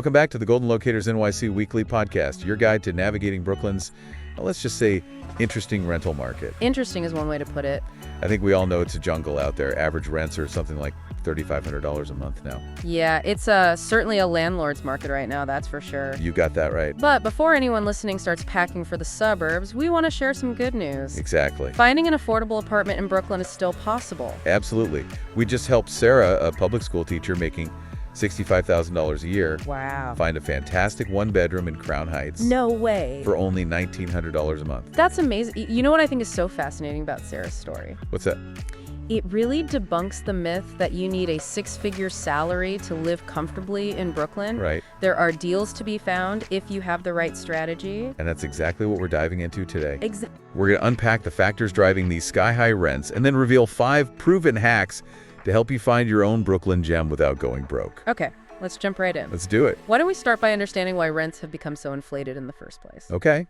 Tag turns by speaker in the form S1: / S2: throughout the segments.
S1: Welcome back to the Golden Locators NYC Weekly Podcast, your guide to navigating Brooklyn's, well, let's just say, interesting rental market.
S2: Interesting is one way to put it.
S1: I think we all know it's a jungle out there. Average rents are something like $3,500 a month now.
S2: Yeah, it's certainly a landlord's market right now, that's for sure.
S1: You got that right.
S2: But before anyone listening starts packing for the suburbs, we want to share some good news.
S1: Exactly.
S2: Finding an affordable apartment in Brooklyn is still possible.
S1: Absolutely. We just helped Sarah, a public school teacher making $65,000 a year,
S2: Wow.
S1: find a fantastic one-bedroom in Crown Heights.
S2: No way.
S1: For only $1,900 a month.
S2: That's amazing. You know what I think is so fascinating about Sarah's story?
S1: What's that?
S2: It really debunks the myth that you need a six-figure salary to live comfortably in Brooklyn.
S1: Right.
S2: There are deals to be found if you have the right strategy.
S1: And that's exactly what we're diving into today.
S2: Exactly.
S1: We're going to unpack the factors driving these sky-high rents and then reveal 5 proven hacks to help you find your own Brooklyn gem without going broke.
S2: Okay, let's jump right in.
S1: Let's do it.
S2: Why don't we start by understanding why rents have become so inflated in the first place?
S1: Okay.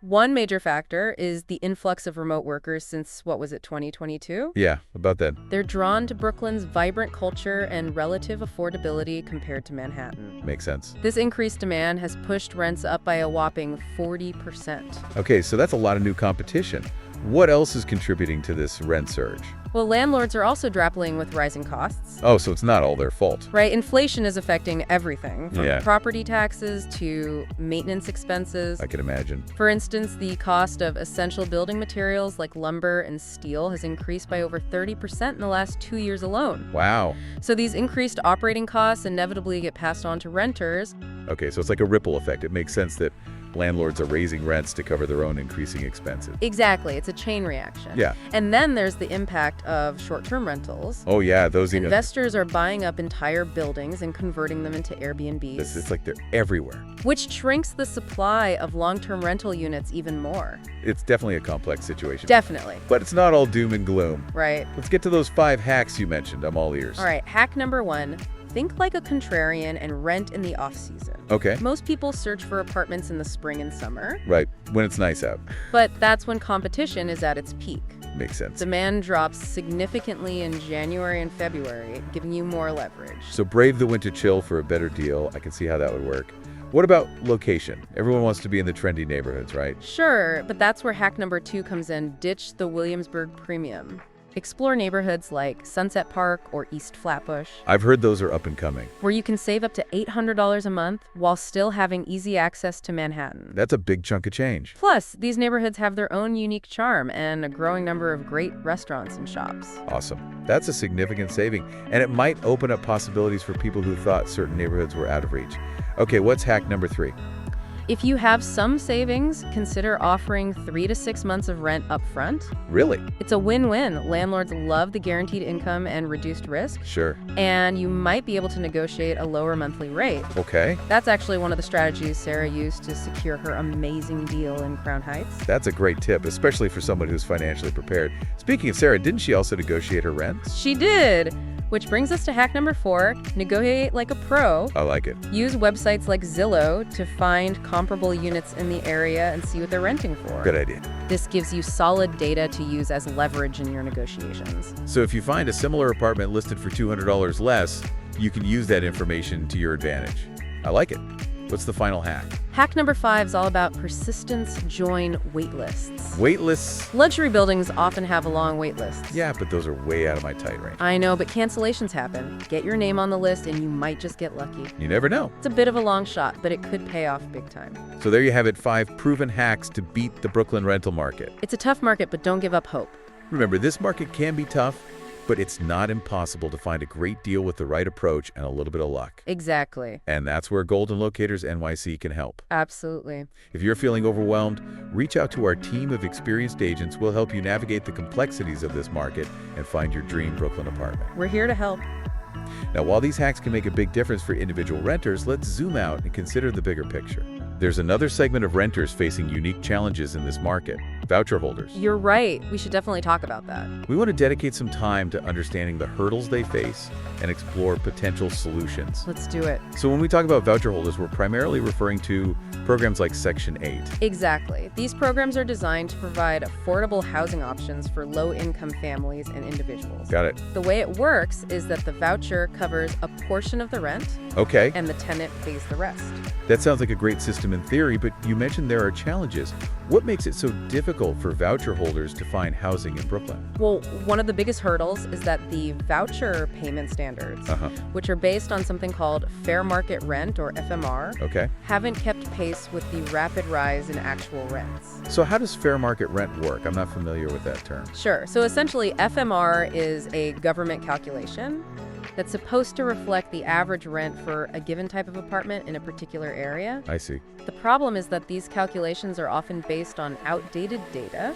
S2: One major factor is the influx of remote workers since, 2022?
S1: Yeah, about that.
S2: They're drawn to Brooklyn's vibrant culture and relative affordability compared to Manhattan.
S1: Makes sense.
S2: This increased demand has pushed rents up by a whopping 40%.
S1: Okay, so that's a lot of new competition. What else is contributing to this rent surge?
S2: Well, landlords are also grappling with rising costs.
S1: Oh, so it's not all their fault.
S2: Right, inflation is affecting everything, from
S1: Yeah.
S2: property taxes to maintenance expenses.
S1: I can imagine.
S2: For instance, the cost of essential building materials like lumber and steel has increased by over 30% in the last 2 years alone.
S1: Wow.
S2: So these increased operating costs inevitably get passed on to renters.
S1: Okay, so it's like a ripple effect. It makes sense that landlords are raising rents to cover their own increasing expenses.
S2: Exactly, it's a chain reaction.
S1: Yeah.
S2: And then there's the impact of short-term rentals.
S1: Oh, yeah, those
S2: Investors are buying up entire buildings and converting them into Airbnbs,
S1: It's like they're everywhere.
S2: which shrinks the supply of long-term rental units even more.
S1: It's definitely a complex situation.
S2: Definitely.
S1: But it's not all doom and gloom.
S2: Right.
S1: Let's get to those 5 hacks you mentioned. I'm all ears.
S2: All right, hack number 1. Think like a contrarian and rent in the off-season.
S1: Okay.
S2: Most people search for apartments in the spring and summer,
S1: Right. When it's nice out.
S2: but that's when competition is at its peak.
S1: Makes sense.
S2: Demand drops significantly in January and February, giving you more leverage.
S1: So brave the winter chill for a better deal. I can see how that would work. What about location? Everyone wants to be in the trendy neighborhoods, right?
S2: Sure, but that's where hack number 2 comes in. Ditch the Williamsburg premium. Explore neighborhoods like Sunset Park or East Flatbush,
S1: I've heard those are up and coming.
S2: where you can save up to $800 a month while still having easy access to Manhattan.
S1: That's a big chunk of change.
S2: Plus, these neighborhoods have their own unique charm and a growing number of great restaurants and shops.
S1: Awesome. That's a significant saving, and it might open up possibilities for people who thought certain neighborhoods were out of reach. Okay, what's hack number 3?
S2: If you have some savings, consider offering 3 to 6 months of rent up front.
S1: Really?
S2: It's a win-win. Landlords love the guaranteed income and reduced risk,
S1: Sure.
S2: and you might be able to negotiate a lower monthly rate.
S1: Okay.
S2: That's actually one of the strategies Sarah used to secure her amazing deal in Crown Heights.
S1: That's a great tip, especially for someone who's financially prepared. Speaking of Sarah, didn't she also negotiate her rents?
S2: She did! Which brings us to hack number 4, negotiate like a pro.
S1: I like it.
S2: Use websites like Zillow to find comparable units in the area and see what they're renting for.
S1: Good idea.
S2: This gives you solid data to use as leverage in your negotiations.
S1: So if you find a similar apartment listed for $200 less, you can use that information to your advantage. I like it. What's the final hack?
S2: Hack number 5 is all about persistence. Join waitlists.
S1: Waitlists?
S2: Luxury buildings often have long waitlists.
S1: Yeah, but those are way out of my tight range.
S2: I know, but cancellations happen. Get your name on the list and you might just get lucky.
S1: You never know.
S2: It's a bit of a long shot, but it could pay off big time.
S1: So there you have it, 5 proven hacks to beat the Brooklyn rental market.
S2: It's a tough market, but don't give up hope.
S1: Remember, this market can be tough, but it's not impossible to find a great deal with the right approach and a little bit of luck.
S2: Exactly.
S1: And that's where Golden Locators NYC can help.
S2: Absolutely.
S1: If you're feeling overwhelmed, reach out to our team of experienced agents. We'll help you navigate the complexities of this market and find your dream Brooklyn apartment.
S2: We're here to help.
S1: Now, while these hacks can make a big difference for individual renters, let's zoom out and consider the bigger picture. There's another segment of renters facing unique challenges in this market. voucher holders.
S2: You're right. We should definitely talk about that.
S1: We want to dedicate some time to understanding the hurdles they face and explore potential solutions.
S2: Let's do it.
S1: So when we talk about voucher holders, we're primarily referring to programs like Section 8.
S2: Exactly. These programs are designed to provide affordable housing options for low-income families and individuals.
S1: Got it.
S2: The way it works is that the voucher covers a portion of the rent,
S1: Okay.
S2: and the tenant pays the rest.
S1: That sounds like a great system in theory, but you mentioned there are challenges. What makes it so difficult for voucher holders to find housing in Brooklyn?
S2: Well, one of the biggest hurdles is that the voucher payment standards, which are based on something called fair market rent, or FMR,
S1: Okay.
S2: haven't kept pace with the rapid rise in actual rents.
S1: So how does fair market rent work? I'm not familiar with that term.
S2: Sure. So essentially, FMR is a government calculation that's supposed to reflect the average rent for a given type of apartment in a particular area.
S1: I see.
S2: The problem is that these calculations are often based on outdated data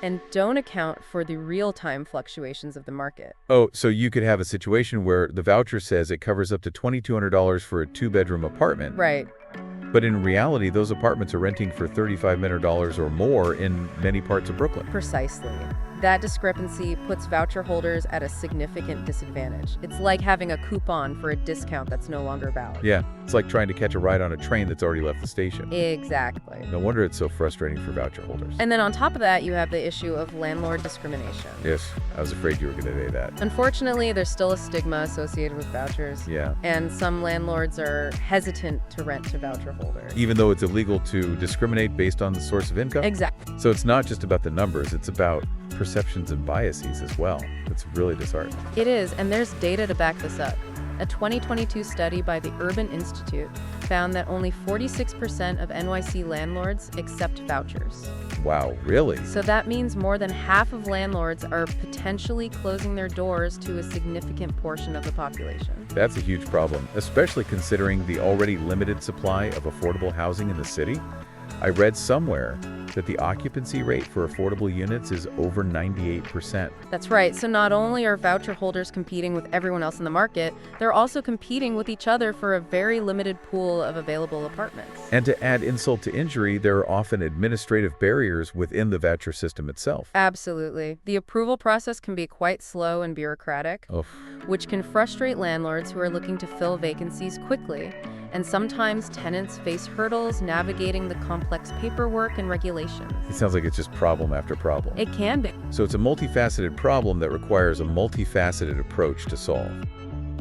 S2: and don't account for the real-time fluctuations of the market.
S1: Oh, so you could have a situation where the voucher says it covers up to $2,200 for a two-bedroom apartment.
S2: Right.
S1: But in reality, those apartments are renting for $3,500 or more in many parts of Brooklyn.
S2: Precisely. That discrepancy puts voucher holders at a significant disadvantage. It's like having a coupon for a discount that's no longer valid.
S1: Yeah, it's like trying to catch a ride on a train that's already left the station.
S2: Exactly.
S1: No wonder it's so frustrating for voucher holders.
S2: And then on top of that, you have the issue of landlord discrimination.
S1: Yes, I was afraid you were going to say that.
S2: Unfortunately, there's still a stigma associated with vouchers.
S1: Yeah.
S2: And some landlords are hesitant to rent to voucher holders.
S1: Even though it's illegal to discriminate based on the source of income?
S2: Exactly.
S1: So it's not just about the numbers, it's about perceptions and biases as well. It's really disheartening.
S2: It is, and there's data to back this up. A 2022 study by the Urban Institute found that only 46% of NYC landlords accept vouchers.
S1: Wow, really?
S2: So that means more than half of landlords are potentially closing their doors to a significant portion of the population.
S1: That's a huge problem, especially considering the already limited supply of affordable housing in the city. I read somewhere that the occupancy rate for affordable units is over 98%.
S2: That's right. So not only are voucher holders competing with everyone else in the market, they're also competing with each other for a very limited pool of available apartments.
S1: And to add insult to injury, there are often administrative barriers within the voucher system itself.
S2: Absolutely. The approval process can be quite slow and bureaucratic, which can frustrate landlords who are looking to fill vacancies quickly. And sometimes tenants face hurdles navigating the complex paperwork and regulations.
S1: It sounds like it's just problem after problem.
S2: It can be.
S1: So it's a multifaceted problem that requires a multifaceted approach to solve.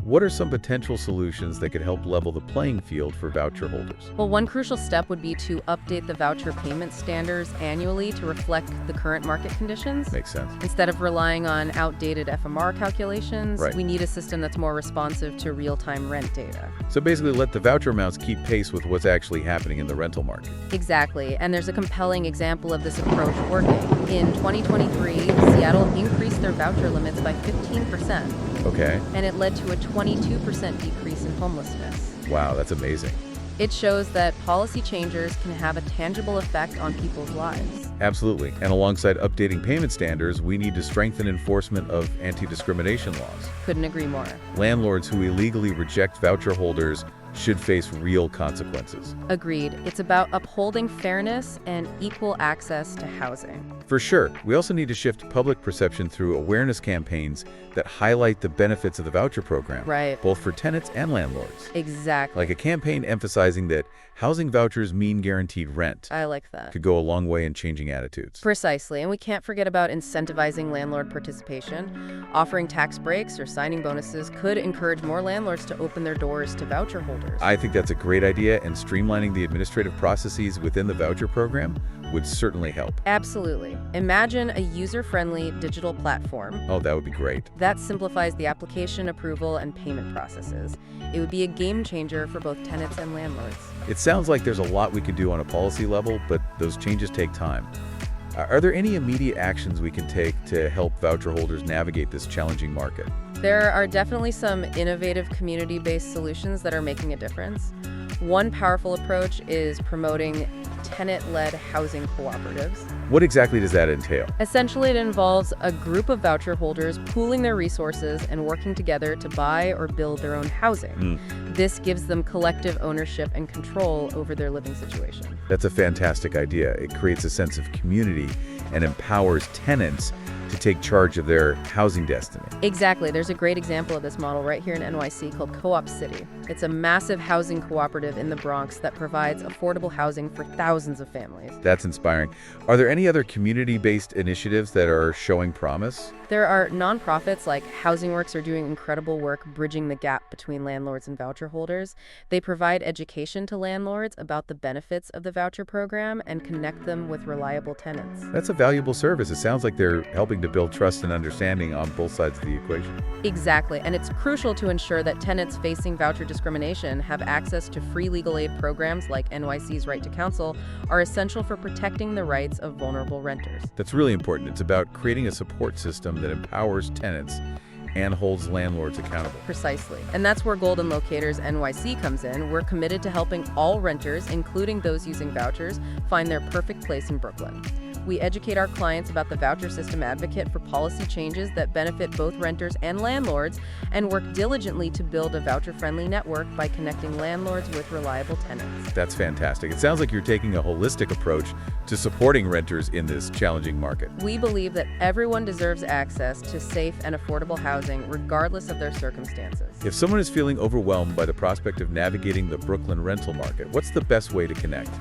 S1: What are some potential solutions that could help level the playing field for voucher holders?
S2: Well, one crucial step would be to update the voucher payment standards annually to reflect the current market conditions.
S1: Makes sense.
S2: Instead of relying on outdated FMR calculations,
S1: Right.
S2: we need a system that's more responsive to real-time rent data.
S1: So basically let the voucher amounts keep pace with what's actually happening in the rental market.
S2: Exactly, and there's a compelling example of this approach working. In 2023, Seattle increased their voucher limits by 15%,
S1: Okay.
S2: and it led to a 22% decrease in homelessness.
S1: Wow, that's amazing.
S2: It shows that policy changers can have a tangible effect on people's lives.
S1: Absolutely. And alongside updating payment standards, we need to strengthen enforcement of anti-discrimination laws.
S2: Couldn't agree more.
S1: Landlords who illegally reject voucher holders should face real consequences.
S2: Agreed. It's about upholding fairness and equal access to housing.
S1: For sure. We also need to shift public perception through awareness campaigns that highlight the benefits of the voucher program,
S2: Right.
S1: both for tenants and landlords.
S2: Exactly.
S1: Like a campaign emphasizing that housing vouchers mean guaranteed rent
S2: I like that.
S1: could go a long way in changing attitudes.
S2: Precisely, and we can't forget about incentivizing landlord participation. Offering tax breaks or signing bonuses could encourage more landlords to open their doors to voucher holders.
S1: I think that's a great idea, and streamlining the administrative processes within the voucher program would certainly help.
S2: Absolutely. Imagine a user-friendly digital platform
S1: Oh, that would be great.
S2: that simplifies the application, approval, and payment processes. It would be a game changer for both tenants and landlords.
S1: It sounds like there's a lot we could do on a policy level, but those changes take time. Are there any immediate actions we can take to help voucher holders navigate this challenging market?
S2: There are definitely some innovative community-based solutions that are making a difference. One powerful approach is promoting tenant-led housing cooperatives.
S1: What exactly does that entail?
S2: Essentially, it involves a group of voucher holders pooling their resources and working together to buy or build their own housing. This gives them collective ownership and control over their living situation.
S1: That's a fantastic idea. It creates a sense of community and empowers tenants to take charge of their housing destiny.
S2: Exactly. There's a great example of this model right here in NYC called Co-op City. It's a massive housing cooperative in the Bronx that provides affordable housing for thousands of families.
S1: That's inspiring. Are there any other community-based initiatives that are showing promise?
S2: There are nonprofits like Housing Works are doing incredible work bridging the gap between landlords and voucher holders. They provide education to landlords about the benefits of the voucher program and connect them with reliable tenants.
S1: That's a valuable service. It sounds like they're helping to build trust and understanding on both sides of the equation.
S2: Exactly, and it's crucial to ensure that tenants facing voucher discrimination have access to free legal aid programs like NYC's Right to Counsel are essential for protecting the rights of vulnerable renters.
S1: That's really important. It's about creating a support system that empowers tenants and holds landlords accountable.
S2: Precisely. And that's where Golden Locators NYC comes in. We're committed to helping all renters, including those using vouchers, find their perfect place in Brooklyn. We educate our clients about the voucher system, advocate for policy changes that benefit both renters and landlords, and work diligently to build a voucher-friendly network by connecting landlords with reliable tenants.
S1: That's fantastic. It sounds like you're taking a holistic approach to supporting renters in this challenging market.
S2: We believe that everyone deserves access to safe and affordable housing, regardless of their circumstances.
S1: If someone is feeling overwhelmed by the prospect of navigating the Brooklyn rental market, what's the best way to connect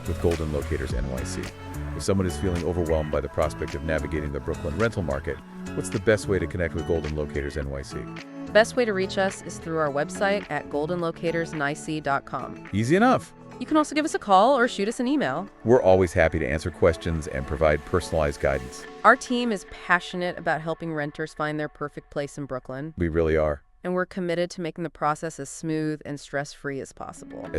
S1: with Golden Locators NYC? If someone is feeling overwhelmed by the prospect of navigating the Brooklyn rental market, what's the best way to connect with Golden Locators NYC?
S2: The best way to reach us is through our website at goldenlocatorsnyc.com.
S1: Easy enough.
S2: You can also give us a call or shoot us an email.
S1: We're always happy to answer questions and provide personalized guidance.
S2: Our team is passionate about helping renters find their perfect place in Brooklyn.
S1: We really are.
S2: And we're committed to making the process as smooth and stress-free as possible.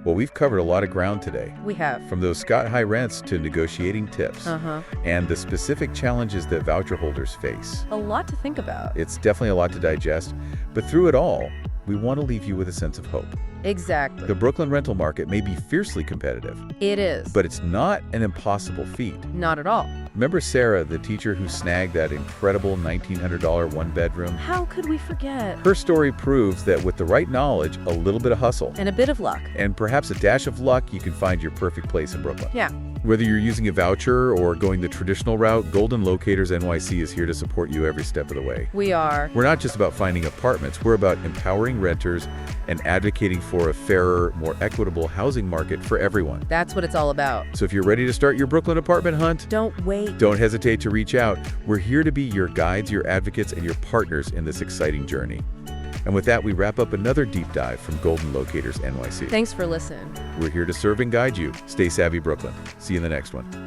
S1: Well, we've covered a lot of ground today.
S2: We have.
S1: From those sky-high rents to negotiating tips. And the specific challenges that voucher holders face.
S2: A lot to think about.
S1: It's definitely a lot to digest. But through it all, we want to leave you with a sense of hope.
S2: Exactly.
S1: The Brooklyn rental market may be fiercely competitive.
S2: It is.
S1: But it's not an impossible feat.
S2: Not at all.
S1: Remember Sarah, the teacher who snagged that incredible $1,900 one-bedroom?
S2: How could we forget?
S1: Her story proves that with the right knowledge, a little bit of hustle,
S2: and a bit of luck,
S1: and perhaps a dash of luck, you can find your perfect place in Brooklyn.
S2: Yeah.
S1: Whether you're using a voucher or going the traditional route, Golden Locators NYC is here to support you every step of the way.
S2: We are.
S1: We're not just about finding apartments. We're about empowering renters and advocating for a fairer, more equitable housing market for everyone.
S2: That's what it's all about.
S1: So if you're ready to start your Brooklyn apartment hunt,
S2: don't wait.
S1: Don't hesitate to reach out. We're here to be your guides, your advocates, and your partners in this exciting journey. And with that, we wrap up another deep dive from Golden Locators NYC.
S2: Thanks for listening.
S1: We're here to serve and guide you. Stay savvy, Brooklyn. See you in the next one.